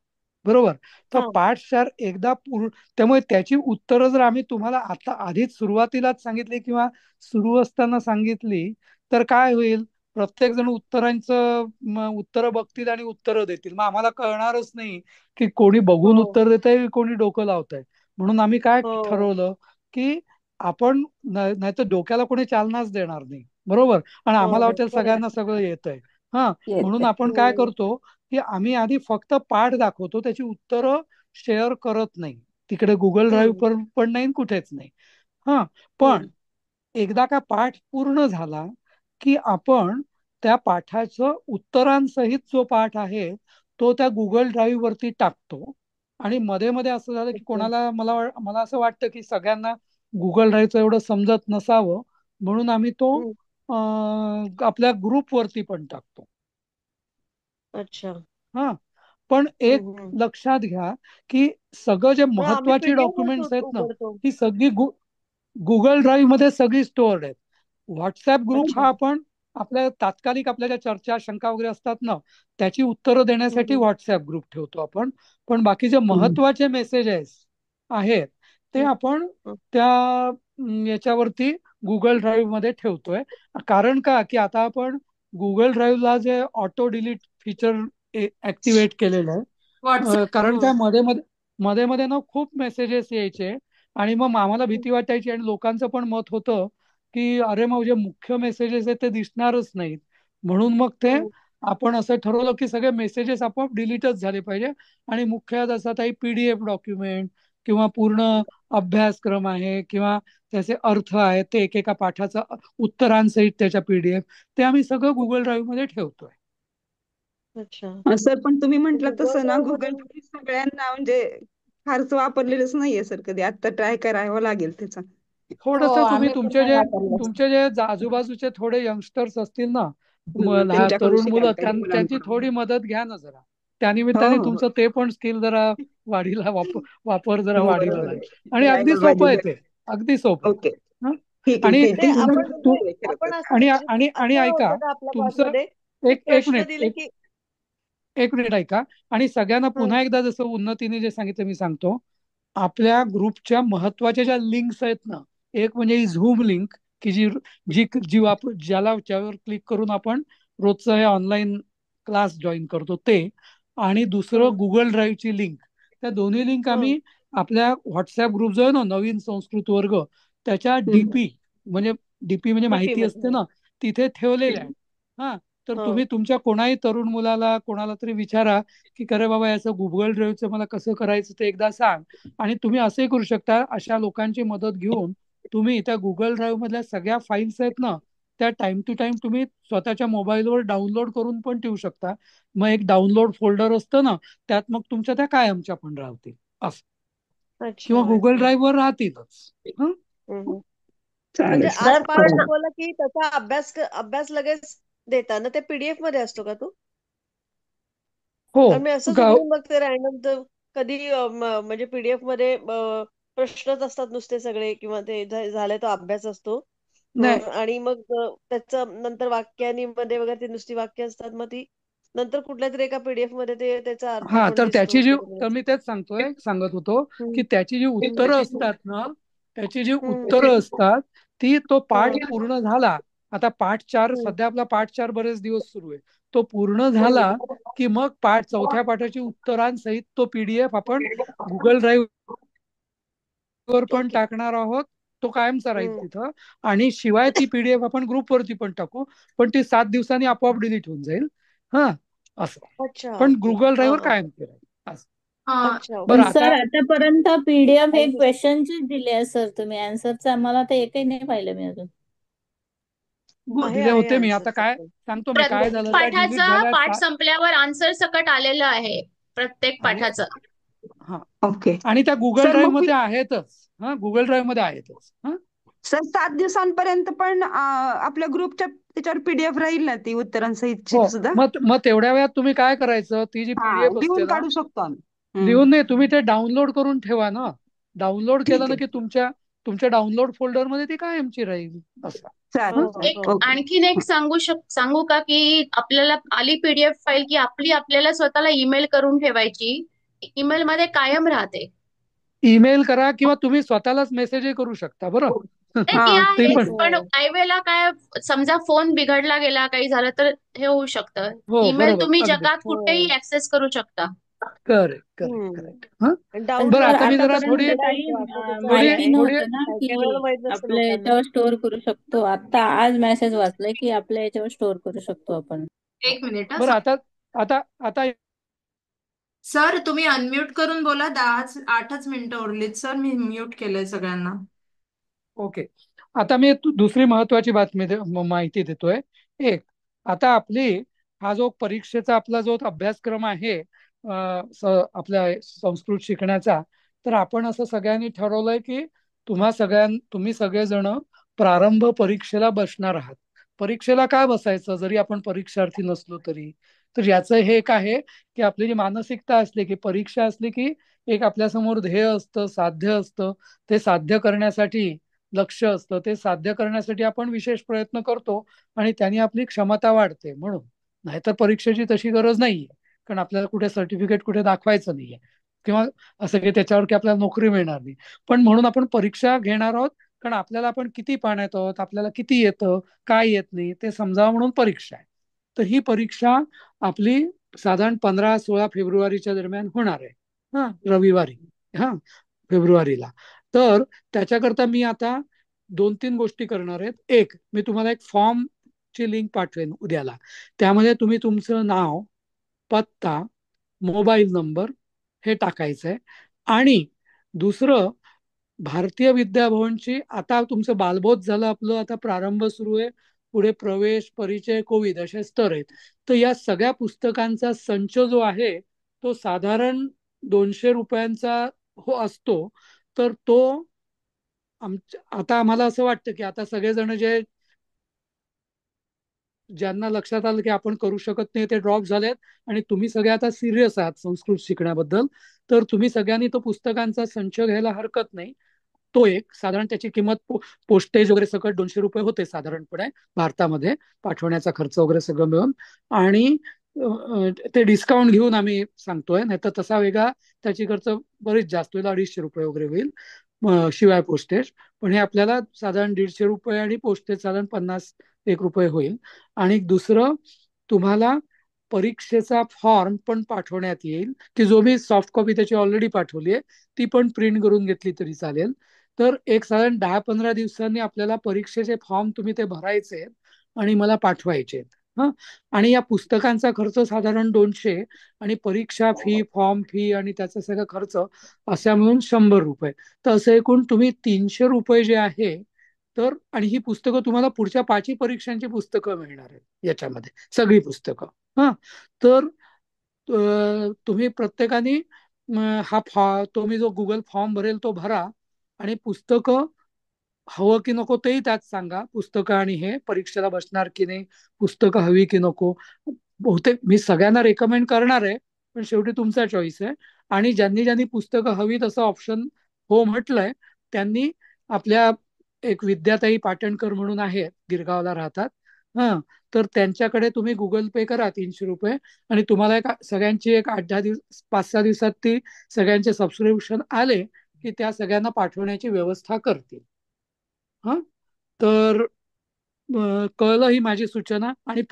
बरोबर? तर हा. पाठ 4 एकदा पूर्ण, त्यामुळे त्याची उत्तरं जर आम्ही तुम्हाला आता आधीच सुरुवातीलाच सांगितली किंवा सुरू असताना सांगितली, तर काय होईल, प्रत्येक जण उत्तरं बघतील आणि उत्तरं देतील, मग आम्हाला कळणारच नाही की कोणी बघून हो, उत्तर देत आहे, कोणी डोकं लावत आहे. म्हणून आम्ही काय हो, ठरवलं की आपण नाही तर डोक्याला कोणी चालनाच देणार नाही, बरोबर? आणि हो, आम्हाला हो. वाटेल खरं सगळ्यांना सगळं येत आहे. हा, Yes. म्हणून आपण काय हम्म, करतो की आम्ही आधी फक्त पाठ दाखवतो, त्याची उत्तरं शेअर करत नाही तिकडे, गुगल ड्राईव्ह हम्म, पण नाही, कुठेच नाही. हा, पण हम्म. एकदा का पाठ पूर्ण झाला की आपण त्या पाठाचं उत्तरांसहित जो पाठ आहे तो त्या गुगल ड्राईव्ह वरती टाकतो. आणि मध्ये मध्ये असं झालं की अच्छा. कोणाला, मला असं वाटतं की सगळ्यांना गुगल ड्राईव्हचं एवढं समजत नसावं, म्हणून आम्ही तो हम्म. आपल्या ग्रुपवरती पण टाकतो. अच्छा. हा, पण एक हम्म. लक्षात घ्या की सगळं जे पण आम्ही महत्वाची पीडीएफ डॉक्युमेंट्स आहेत ना, उघडतो. ती सगळी गुगल ड्राईव्ह मध्ये सगळी स्टोअर्ड आहेत. व्हॉट्सअप ग्रुप अच्छा. हा आपण आपल्या तात्कालिक आपल्या ज्या चर्चा शंका वगैरे असतात ना, त्याची उत्तरं देण्यासाठी हम्म, व्हॉट्सअप ग्रुप ठेवतो आपण. पण बाकी जे Mhm. महत्वाचे मेसेजेस आहेत ते हम्म, आपण हम्म. त्या याच्यावरती गुगल ड्राईव्ह मध्ये ठेवतोय. कारण का, की आता आपण गुगल ड्राईव्हला जे ऑटो डिलीट फीचर ऍक्टिव्हेट केलेलं आहे. व्हॉट्सअप. कारण हम्म, काय, मध्ये मध्ये ना खूप मेसेजेस यायचे आणि मग आम्हाला भीती वाटायची, आणि लोकांचं पण मत होतं की अरे मग जे मुख्य मेसेजेस आहेत ते दिसणारच नाहीत. म्हणून मग ते हम्म, आपण असं ठरवलं की सगळे मेसेजेस आपोआप डिलीटच झाले पाहिजे, आणि मुख्य जसं काही पीडीएफ डॉक्युमेंट किंवा पूर्ण अभ्यासक्रम आहे किंवा त्याचे अर्थ आहेत, ते एकेका पाठाचा उत्तरांसहित त्याच्या पीडीएफ, ते आम्ही सगळं गुगल ड्राईव्ह मध्ये ठेवतोय. अच्छा. सर पण तुम्ही म्हटलं गुगल तसं ना, ड्राईव्ह गुगल मध्ये. ड्राईव्ह सगळ्यांना म्हणजे फारसं वापरलेलंच नाहीये सर कधी. आता ट्राय करावं लागेल त्याचा. थोडस हो तुम्ही आम्ही पण नाही वापरलं. तुमचे जे आजूबाजूचे थोडे यंगस्टर्स असतील ना, त्यांच्याकडून तरुण शिकायला मुलं, पाहिजे त्यांची मुलांकडून. थोडी मदत घ्या ना जरा. हो त्यानिमित्ताने हो हो. तुमचं ते पण स्किल जरा वापर जरा वाढीला बरोबर लागेल. आहे, आणि अगदी करायला सोपं पाहिजे आहे सर. ते, अगदी सोपं ओके, आहे. हं? ठीक आहे आणि ठीक ते आहे. आपण तू आहे खरं तर. आपण असं म्हणजे आणि असं ऐका, होतं का आपल्या तुमचं कॉलमध्ये, की एक प्रश्न मिनिट, दिले की. एक मिनिट ऐका. आणि सगळ्यांना हं, पुन्हा एकदा, जसं उन्नतीने जे सांगितलं मी सांगतो, आपल्या ग्रुपच्या महत्वाच्या ज्या लिंक्स आहेत ना, एक म्हणजे ही झूम लिंक, की जी जी जी ज्यावर क्लिक करून आपण रोजचं हे ऑनलाईन क्लास जॉईन करतो ते, आणि दुसरं हं, गुगल ड्राईव्हची लिंक. त्या दोन्ही लिंक हं. आम्ही आपल्या व्हॉट्सअप ग्रुप जो आहे ना, नवीन संस्कृत वर्ग, त्याच्या हम्म. डीपी म्हणजे डीपी म्हणजे डीपी माहिती मध्ये. असते ना, तिथे ठेवलेल्या आहेत. हा, तर हं. तुम्ही तुमच्या कोणाही तरुण मुलाला, कोणाला तरी विचारा की अरे बाबा, याचं गुगल ड्राईव्हचं मला कसं करायचं ते एकदा सांग. आणि तुम्ही असंही करू शकता, अशा लोकांची मदत घेऊन तुम्ही त्या गुगल ड्राईव्ह मधल्या सगळ्या फाईल्स आहेत ना, त्या टाइम टू टाइम तुम्ही स्वतःच्या मोबाईलवर डाउनलोड करून पण ठेवू शकता. मग एक डाउनलोड फोल्डर असतं ना, त्यात मग तुमच्या त्या कायमच्या पण राहतील असं, अच्छा. किंवा गुगल ड्राईव्ह वर राहतीलच. हं? हं, हं. म्हणजे चालेल सर. आज सर पाठ पण दाखवला की त्याचा अभ्यास लगेच देता ना, ते पीडीएफ मध्ये असतो का तो? हो. कारण मी असंच गाव उघडून बघते रॅन्डम, तर कधी म्हणजे पीडीएफ मध्ये प्रश्नच असतात नुसते सगळे, किंवा ते झाले तो अभ्यास असतो. नाही आणि मग त्याचं नंतर वाक्यानी मध्ये वगैरे ती नुसती वाक्य असतात, मग ती नंतर कुठल्या तरी एका पीडीएफ मध्ये ते त्याचा अर्थ हा, पण तर दिसतो तर मी तेच सांगत होतो हम्म. की त्याची जी उत्तरं असतात ना, त्याची जी हम्म. उत्तरं असतात ती, तो पाठ हम्म. पूर्ण झाला. आता पाठ 4 हम्म. सध्या आपला पाठ 4 बरेच दिवस सुरू आहे. तो पूर्ण हम्म. झाला की मग चौथ्या पाठाची उत्तरांसहित तो पीडीएफ आपण गुगल ड्राईव्ह वर पण ओके. टाकणार आहोत. तो कायमचा राहील हम्म. तिथं. आणि शिवाय ती पीडीएफ आपण ग्रुपवरती पण टाकू, पण ती 7 दिवसांनी आपोआप डिलीट होऊन जाईल. हा, असं. अच्छा, पण ओके. गुगल हा ड्राईव्ह वर हा. कायमची राहील असं. अच्छा, बरं, पण ओके. सर आता आतापर्यंत पीडीएफ हे थँक्यू. क्वेश्चनचे दिले आहे सर तुम्ही, आन्सरचं आम्हाला तर एकही नाही पाहिलं मी अजून. दिले आहे होते मी. आता आन्सरचं काय पण. सांगतो मी काय प्रत्येक झालं, त्या डिलीट पाठाचा झाल्या पाठ संपल्यावर आन्सर सकट आलेलं आहे प्रत्येक आणि पाठाचं. हा, ओके. आणि त्या गुगल सर ड्राईव्ह मग मध्ये आहेतच. हा, गुगल ड्राईव्ह मध्ये आहेतच. हा, सर 7 दिवसांपर्यंत पण आपल्या ग्रुपच्या त्याच्यावर पीडीएफ राहील ना, ती उत्तरांसहितची हो. सुद्धा? मग तेवढ्या वेळात तुम्ही काय करायचं, ती जी हा, पीडीएफ असते लिहून ना, काढू शकतो आम्ही. लिहून नाही, तुम्ही ते डाउनलोड करून ठेवा ना. डाउनलोड केलं ठीक ना आहे. की तुमच्या तुमच्या डाउनलोड फोल्डर मध्ये ती कायमची राहील असं. हो चालेल हो चालेल. एक हो. ओके. आणखीन एक सांगू का की आपल्याला आली पीडीएफ फाईल की आपल्याला स्वतःला ईमेल करून ठेवायची. ईमेल मध्ये कायम राहते. ईमेल करा किंवा तुम्ही स्वतःलाच मेसेजही करू शकता बरं. ते हा, की ते आहेच, पण. पण हो. काही वेळेला काय, समजा फोन बिघडला गेला, काही झालं तर हे होऊ शकतं. हो, ईमेल बरोबर, तुम्ही अगदी जगात कुठेही हो. ऍक्सेस करू शकता. करेक्ट करेक्ट हम्म. करेक्ट. हा, पण बरं, सर आता मी डाउनलोड जरा आतापर्यंत थोडी करायला काही त्याचं थोडी माहिती आहे. थोडी नव्हतं ना काही काही वेळेला की माहित नसतं आपल्या लोकांना. याच्यावर स्टोअर करू शकतो. आता आज मेसेज वाचलाय की आपल्या याच्यावर स्टोअर करू शकतो आपण. एक मिनिट बरं, आता आता आता सर तुम्ही अनम्यूट करून बोला. 8च मिनिटं उरलीत सर. मी म्यूट केलंय सगळ्यांना. ओके. आता मी दुसरी महत्वाची माहिती देतोय. एक, आता हा जो परीक्षेचा आपला जो अभ्यासक्रम आहे आपल्या संस्कृत शिकण्याचा, तर आपण असं सगळ्यांनी ठरवलंय की तुम्ही सगळेजण प्रारंभ परीक्षेला बसणार आहात. परीक्षेला काय बसायचं जरी आपण परीक्षार्थी नसलो तरी? तर याचं हे एक आहे की आपली जी मानसिकता असली की परीक्षा असली की एक आपल्यासमोर ध्येय असतं, साध्य असतं. ते साध्य करण्यासाठी लक्ष असतं. ते साध्य करण्यासाठी आपण विशेष प्रयत्न करतो आणि त्यांनी आपली क्षमता वाढते म्हणून. नाहीतर परीक्षेची तशी गरज नाहीये, कारण आपल्याला कुठे सर्टिफिकेट कुठे दाखवायचं नाहीये किंवा असं की त्याच्यावर की आपल्याला नोकरी मिळणार नाही. पण म्हणून आपण परीक्षा घेणार आहोत, कारण आपल्याला आपण किती पाण्यात आहोत, आपल्याला किती येतं, काय येत नाही ते समजावं म्हणून परीक्षा आहे. तर ही परीक्षा आपली साधारण 15-16 फेब्रुवारीच्या दरम्यान होणार आहे. हा, रविवारी. हा, फेब्रुवारीला. तर त्याच्याकरता मी आता 2-3 गोष्टी करणार आहेत. एक, मी तुम्हाला एक फॉर्म ची लिंक पाठवेन उद्याला. त्यामध्ये तुम्ही तुमचं नाव, पत्ता, मोबाईल नंबर हे टाकायचंय. आणि दुसरं, भारतीय विद्याभवनची, आता तुमचं बालबोध झालं आपलं, आता प्रारंभ सुरू आहे, पुढे प्रवेश, परिचय, कोविद असे स्तर आहेत. तर या सगळ्या पुस्तकांचा संच जो आहे तो साधारण 200 रुपयांचा असतो. तर तो आता आम्हाला असं वाटतं की आता सगळेजण ज्यांना लक्षात आलं की आपण करू शकत नाही ते ड्रॉप झालेत, आणि तुम्ही सगळे आता सिरियस आहात संस्कृत शिकण्याबद्दल, तर तुम्ही सगळ्यांनी तो पुस्तकांचा संच घ्यायला हरकत नाही. तो एक, साधारण त्याची किंमत पोस्टेज वगैरे सकट 200 रुपये होते साधारणपणे भारतामध्ये, पाठवण्याचा खर्च वगैरे सगळं मिळून. आणि ते डिस्काउंट घेऊन आम्ही सांगतोय, नाही तर तसा वेगळा त्याची खर्च बरीच जास्त होईल, 250 रुपये वगैरे होईल शिवाय पोस्टेज. पण हे आपल्याला साधारण 150 रुपये आणि पोस्टेज साधारण 51 रुपये होईल. आणि दुसरं, तुम्हाला परीक्षेचा फॉर्म पण पाठवण्यात येईल, की जो मी सॉफ्ट कॉपी त्याची ऑलरेडी पाठवली आहे, ती पण प्रिंट करून घेतली तरी चालेल. तर एक साधारण 10-15 दिवसांनी आपल्याला परीक्षेचे फॉर्म तुम्ही ते भरायचे आणि मला पाठवायचे. हा, आणि या पुस्तकांचा खर्च साधारण 200, आणि परीक्षा फी, फॉर्म फी आणि त्याचा सगळा खर्च असा मिळून 100 रुपये. तर असं एकूण तुम्ही 300 रुपये जे आहे, तर आणि ही पुस्तकं तुम्हाला पुढच्या 5ही परीक्षांची पुस्तकं मिळणार आहेत याच्यामध्ये, सगळी पुस्तकं. हा, तर तुम्ही प्रत्येकाने तो मी जो गुगल फॉर्म भरेल तो भरा, आणि पुस्तकं हवं की नको तेही त्यात सांगा. पुस्तकं आणि हे परीक्षेला बसणार की नाही, पुस्तकं हवी की नको. बहुतेक मी सगळ्यांना रेकमेंड करणार आहे, पण शेवटी तुमचा चॉईस आहे. आणि ज्यांनी ज्यांनी पुस्तकं हवीत असं ऑप्शन हो म्हटलंय, त्यांनी आपल्या एक विद्याताई पाटणकर म्हणून आहेत, गिरगावला राहतात. हा, तर त्यांच्याकडे तुम्ही गुगल पे करा 300 रुपये, आणि तुम्हाला सगळ्यांची एक 8-10 दिवस 5-6 दिवसात ती सगळ्यांचे सबस्क्रिप्शन आले की त्या सगळ्यांना पाठवण्याची व्यवस्था करतील. हा, तर कळलं ही माझी सूचना. आणि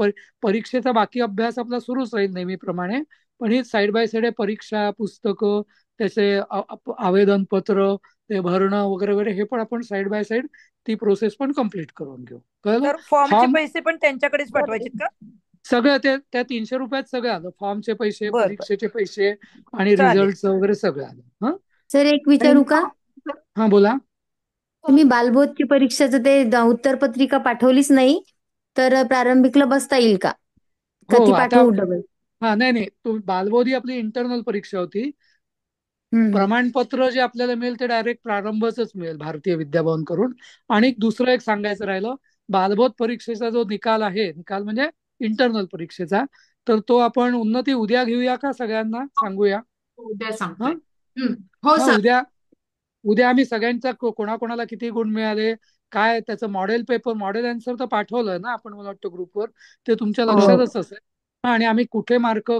परीक्षेचा बाकी अभ्यास आपला सुरूच राहील नेहमीप्रमाणे, पण ही साईड बाय साईड परीक्षा, पुस्तकं, त्याचे आवेदन पत्र, ते भरणं वगैरे वगैरे, हे पण आपण साईड बाय साईड ती प्रोसेस पण कम्प्लीट करून घेऊ. कळलं? तर फॉर्मचे फॉर्म पैसे पण त्यांच्याकडेच पाठवायचे का? सगळं त्या 300 रुपयात सगळं आलं, फॉर्मचे पैसे, बर बर, परीक्षेचे पैसे आणि चालेल. रिझल्ट वगैरे सगळं आलं. हा, सर एक आणि विचारू का? हा बोला. तुम्ही बालबोधची परीक्षेचं ते उत्तरपत्रिका पाठवलीच नाही, तर प्रारंभिकला बसता येईल का? का हो, ती आता पाठवू डबल? हा, नाही, तुम्ही बालबोधी आपली इंटरनल परीक्षा होती. प्रमाणपत्र जे आपल्याला मिळेल ते डायरेक्ट प्रारंभच मिळेल भारतीय विद्याभवन करून. आणि दुसरं एक सांगायचं राहिलं, बालबोध परीक्षेचा जो निकाल आहे, निकाल म्हणजे इंटरनल परीक्षेचा, तर तो आपण उन्नती उद्या घेऊया का, सगळ्यांना सांगूया? उद्या हा सांगतोय. हो हा, सर. उद्या आम्ही सगळ्यांचा कोणाकोणाला किती गुण मिळाले, काय त्याचं मॉडेल पेपर, मॉडेल आन्सर तर पाठवलंय ना आपण, मला वाटतं ग्रुपवर, ते तुमच्या हो. लक्षातच असेल. हा, आणि आम्ही कुठे मार्क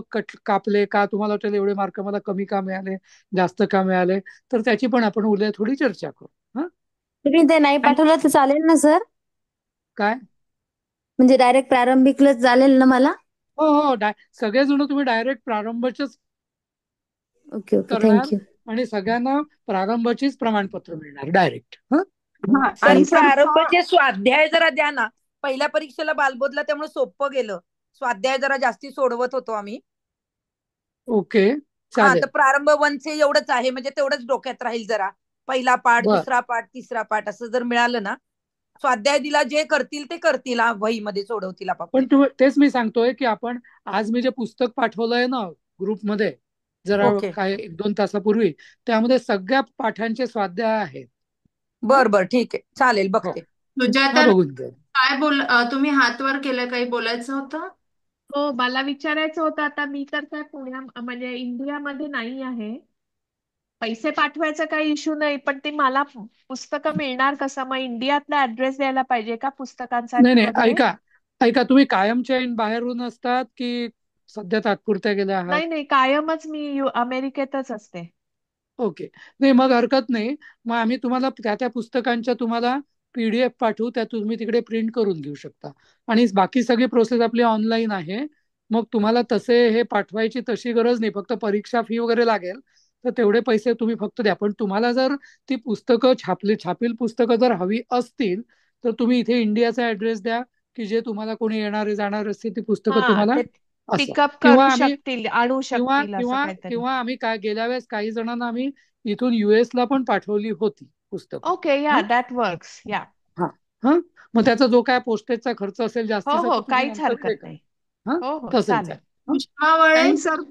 कापले, का तुम्हाला वाटेल एवढे मार्क मला कमी का मिळाले, जास्त का मिळाले, तर त्याची पण आपण उद्या थोडी चर्चा करू. हा, तुम्ही ते नाही पाठवलं तर चालेल ना सर? काय? म्हणजे डायरेक्ट प्रारंभिकलाच चालेल ना मला? हो हो, सगळेजण तुम्ही डायरेक्ट प्रारंभच ओके ओके, करणार, थँक्यू. आणि सगळ्यांना प्रारंभचीच प्रमाणपत्र मिळणार डायरेक्ट. हा सर आणि सर प्रारंभचे स्वाध्याय जरा द्या ना. पहिल्या परीक्षेला बालबोधला, त्यामुळे सोपं गेलं. स्वाध्याय जरा जास्ती सोडवत होतो आम्ही. ओके, हा, चालेल. तर प्रारंभ 1चे एवढंच आहे, म्हणजे तेवढंच डोक्यात राहील जरा. पहिला पाठ, बर, दुसरा पाठ, तिसरा पाठ असं जर मिळालं ना, स्वाध्याय दिला, जे करतील ते करतील, वहीमध्ये सोडवतील पण आपापले. तेच मी सांगतोय की आपण आज मी जे पुस्तक पाठवलंय ना ग्रुपमध्ये, जरा ओके, काय 1-2 तासापूर्वी, त्यामध्ये सगळ्या पाठांचे स्वाध्याय आहेत. बर बर, ठीक आहे, चालेल, हो, बघते. हा, सुजाता बघून घ्या. काय तुम्ही हात वर केलं, काही बोलायचं होतं? हो, मला विचारायचं होतं, आता मी तर काय म्हणजे इंडियामध्ये नाही आहे. पैसे पाठवायचा काही इश्यू नाही, पण ते मला पुस्तकं मिळणार कसं? मग इंडियातला ऍड्रेस द्यायला पाहिजे का नाही पुस्तकांसाठी नाही, वगैरे? ऐका, तुम्ही कायमच्या बाहेरून असतात की सध्या तात्पुरत्या गेल्या आहात? नाही नाही, कायमच मी अमेरिकेतच असते. ओके, नाही मग हरकत नाही. मग आम्ही तुम्हाला त्या पुस्तकांच्या तुम्हाला PDF पाठवू, त्या तुम्ही तिकडे प्रिंट करून घेऊ शकता. आणि बाकी सगळी प्रोसेस आपली ऑनलाईन आहे. मग तुम्हाला तसे हे पाठवायची तशी गरज नाही, फक्त परीक्षा फी वगैरे लागेल, तर तेवढे पैसे तुम्ही फक्त द्या. पण तुम्हाला जर ती पुस्तकं छापील पुस्तकं जर हवी असतील, तर तुम्ही इथे इंडियाचा ऍड्रेस द्या, की जे तुम्हाला कोणी येणारे जाणार असतील ती पुस्तकं हा, तुम्हाला ते असं. पिकअप किंवा करू आम्ही शकतील, आणू किंवा शकतील, असं किंवा काहीतरी. किंवा आम्ही काय गेल्या वेळेस काही जणांना आम्ही इथून US ला पण पाठवली होती पुस्तकं. ओके, या, दॅट वर्क्स, या. हा हा, मग त्याचा जो काय पोस्टेजचा खर्च असेल हो जास्तीचा, हो, तो तुम्ही काहीच नंतर पे हरकत करा. नाही. हा, हो हो, तसंही चालेल. चालेल. हा? सुषमा वळे. आणि सर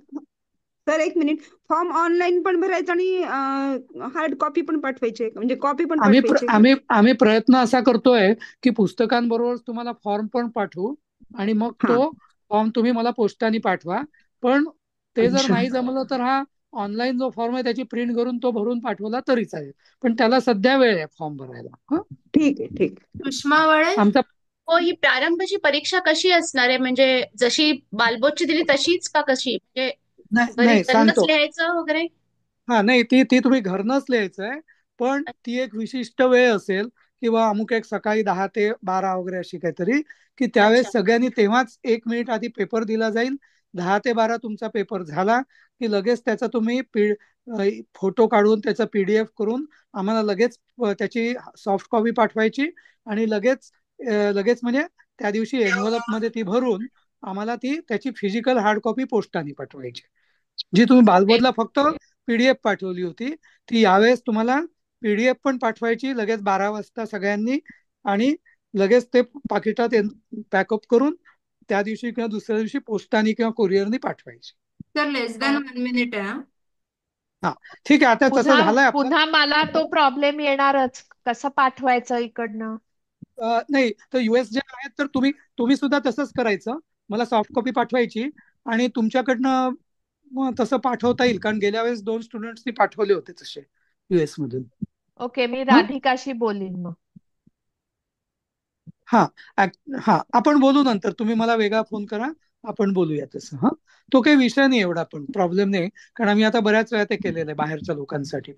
सर एक मिनिट, फॉर्म ऑनलाईन पण भरायचा आणि हार्ड कॉपी पण पाठवायची, म्हणजे कॉपी पण पाठवायची का? आम्ही प्रयत्न असा करतोय की पुस्तकांबरोबर तुम्हाला फॉर्म पण पाठवू, आणि मग हा, तो फॉर्म तुम्ही मला पोस्टाने पाठवा. पण ते जर अच्छा, नाही जमलं तर हा ऑनलाईन जो फॉर्म आहे त्याची प्रिंट करून तो भरून पाठवला तरी चालेल, पण त्याला सध्या वेळ आहे फॉर्म भरायला. हा, ठीक आहे, ठीक. सुषमा वळे. आमचा हो, ही प्रारंभची परीक्षा कशी असणार आहे? म्हणजे जशी बालबोधची दिली तशीच का, कशी म्हणजे घरी नाही घरूनच सांगतो. लिहायचं वगैरे? हा, नाही, ती तुम्ही घरनच लिहायचंय, पण ती एक विशिष्ट वेळ असेल, किंवा अमुक एक सकाळी 10 ते 12 वगैरे अशी काहीतरी, की अच्छा, त्यावेळेस सगळ्यांनी तेव्हाच 1 मिनिट आधी पेपर दिला जाईल. 10 ते 12 तुमचा पेपर झाला की लगेच त्याचा तुम्ही फोटो काढून त्याचा PDF करून आम्हाला लगेच त्याची सॉफ्ट कॉपी पाठवायची, आणि लगेच म्हणजे त्या दिवशी एनव्हलप मध्ये ती भरून आम्हाला त्याची फिजिकल हार्ड कॉपी पोस्टाने पाठवायची. जी तुम्ही ओके. बालबोधला फक्त PDF पाठवली होती, ती यावेळेस तुम्हाला PDF पण पाठवायची लगेच 12 वाजता सगळ्यांनी, आणि लगेच ते पाकिटात पॅकअप करून त्या दिवशी किंवा दुसऱ्या दिवशी पोस्टाने किंवा कुरिअरने पाठवायची. सर लेस दॅन 1 मिनिट आहे. हा, ठीक आहे. आता तसं पुन्हा झालंय आपलं. पुन्हा मला तो प्रॉब्लेम येणारच, कसं पाठवायचं इकडनं? नाही, तर US जे आहेत तर तुम्ही सुद्धा तसंच करायचं. मला सॉफ्ट कॉपी पाठवायची, आणि तुमच्याकडनं तसं पाठवता येईल, कारण गेल्या वेळेस 2 स्टुडंट्सनी पाठवले होते तसे US मधून. ओके, मी हा, राधिकाशी बोलीन मग. हा हा, आपण बोलू नंतर. तुम्ही मला वेगळा फोन करा, आपण बोलूया तसं. हा, तो काही विषय नाही एवढा, पण प्रॉब्लेम नाही, कारण आम्ही आता बऱ्याच वेळा ते केलेलं आहे बाहेरच्या लोकांसाठी.